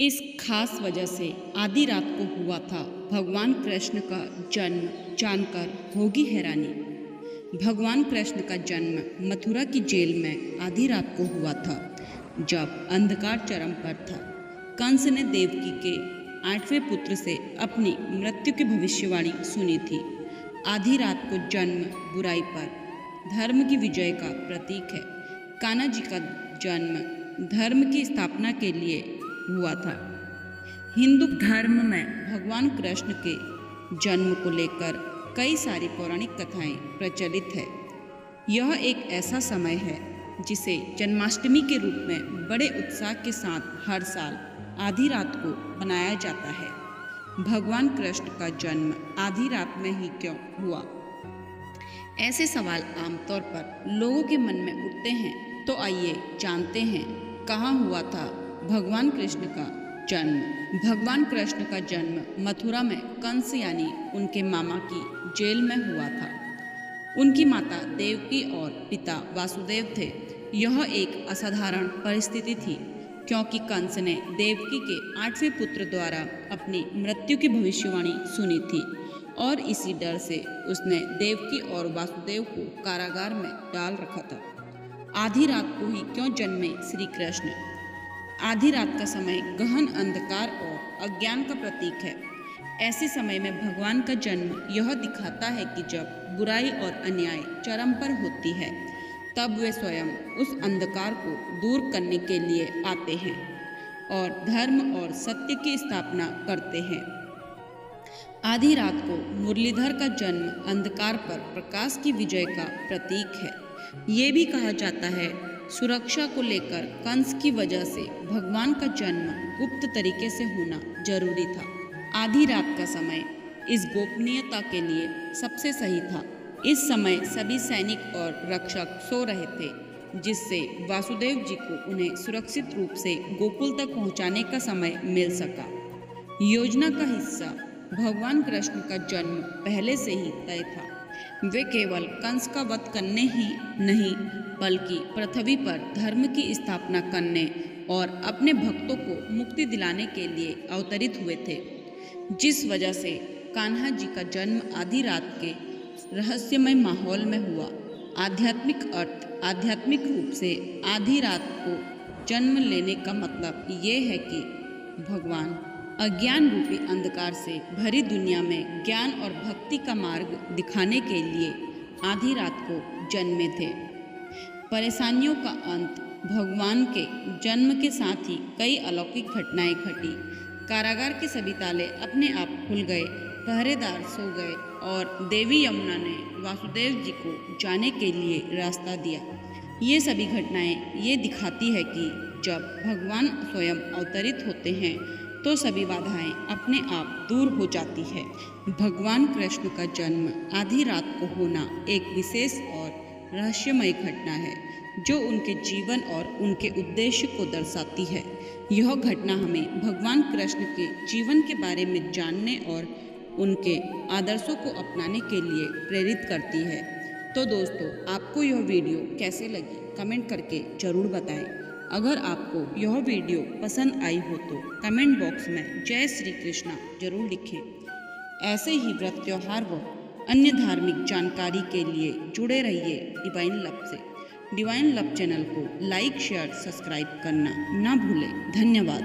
इस खास वजह से आधी रात को हुआ था भगवान कृष्ण का जन्म जानकर होगी हैरानी। भगवान कृष्ण का जन्म मथुरा की जेल में आधी रात को हुआ था, जब अंधकार चरम पर था। कंस ने देवकी के 8वें पुत्र से अपनी मृत्यु की भविष्यवाणी सुनी थी। आधी रात को जन्म बुराई पर धर्म की विजय का प्रतीक है। कान्हा जी का जन्म धर्म की स्थापना के लिए हुआ था। हिंदू धर्म में भगवान कृष्ण के जन्म को लेकर कई सारी पौराणिक कथाएं प्रचलित है। यह एक ऐसा समय है जिसे जन्माष्टमी के रूप में बड़े उत्साह के साथ हर साल आधी रात को मनाया जाता है। भगवान कृष्ण का जन्म आधी रात में ही क्यों हुआ? ऐसे सवाल आमतौर पर लोगों के मन में उठते हैं, तो आइए जानते हैं कहाँ हुआ था भगवान कृष्ण का जन्म। भगवान कृष्ण का जन्म मथुरा में कंस यानी उनके मामा की जेल में हुआ था। उनकी माता देवकी और पिता वासुदेव थे। यह एक असाधारण परिस्थिति थी, क्योंकि कंस ने देवकी के 8वें पुत्र द्वारा अपनी मृत्यु की भविष्यवाणी सुनी थी और इसी डर से उसने देवकी और वासुदेव को कारागार में डाल रखा था। आधी रात को ही क्यों जन्मे श्री कृष्ण? आधी रात का समय गहन अंधकार और अज्ञान का प्रतीक है। ऐसे समय में भगवान का जन्म यह दिखाता है कि जब बुराई और अन्याय चरम पर होती है, तब वे स्वयं उस अंधकार को दूर करने के लिए आते हैं और धर्म और सत्य की स्थापना करते हैं। आधी रात को मुरलीधर का जन्म अंधकार पर प्रकाश की विजय का प्रतीक है। ये भी कहा जाता है, सुरक्षा को लेकर कंस की वजह से भगवान का जन्म गुप्त तरीके से होना जरूरी था। आधी रात का समय इस गोपनीयता के लिए सबसे सही था। इस समय सभी सैनिक और रक्षक सो रहे थे, जिससे वासुदेव जी को उन्हें सुरक्षित रूप से गोकुल तक पहुंचाने का समय मिल सका। योजना का हिस्सा भगवान कृष्ण का जन्म पहले से ही तय था। वे केवल कंस का वध करने ही नहीं, बल्कि पृथ्वी पर धर्म की स्थापना करने और अपने भक्तों को मुक्ति दिलाने के लिए अवतरित हुए थे। जिस वजह से कान्हा जी का जन्म आधी रात के रहस्यमय माहौल में हुआ। आध्यात्मिक अर्थ आध्यात्मिक रूप से आधी रात को जन्म लेने का मतलब ये है कि भगवान अज्ञान रूपी अंधकार से भरी दुनिया में ज्ञान और भक्ति का मार्ग दिखाने के लिए आधी रात को जन्मे थे। परेशानियों का अंत भगवान के जन्म के साथ ही कई अलौकिक घटनाएं घटी। कारागार के सभी ताले अपने आप खुल गए, पहरेदार सो गए और देवी यमुना ने वासुदेव जी को जाने के लिए रास्ता दिया। ये सभी घटनाएं ये दिखाती है कि जब भगवान स्वयं अवतरित होते हैं, तो सभी बाधाएं अपने आप दूर हो जाती है। भगवान कृष्ण का जन्म आधी रात को होना एक विशेष और रहस्यमय घटना है, जो उनके जीवन और उनके उद्देश्य को दर्शाती है। यह घटना हमें भगवान कृष्ण के जीवन के बारे में जानने और उनके आदर्शों को अपनाने के लिए प्रेरित करती है। तो दोस्तों, आपको यह वीडियो कैसे लगी कमेंट करके ज़रूर बताएं। अगर आपको यह वीडियो पसंद आई हो तो कमेंट बॉक्स में जय श्री कृष्णा जरूर लिखें। ऐसे ही व्रत त्योहार व अन्य धार्मिक जानकारी के लिए जुड़े रहिए डिवाइन लव से। डिवाइन लव चैनल को लाइक शेयर सब्सक्राइब करना ना भूलें। धन्यवाद।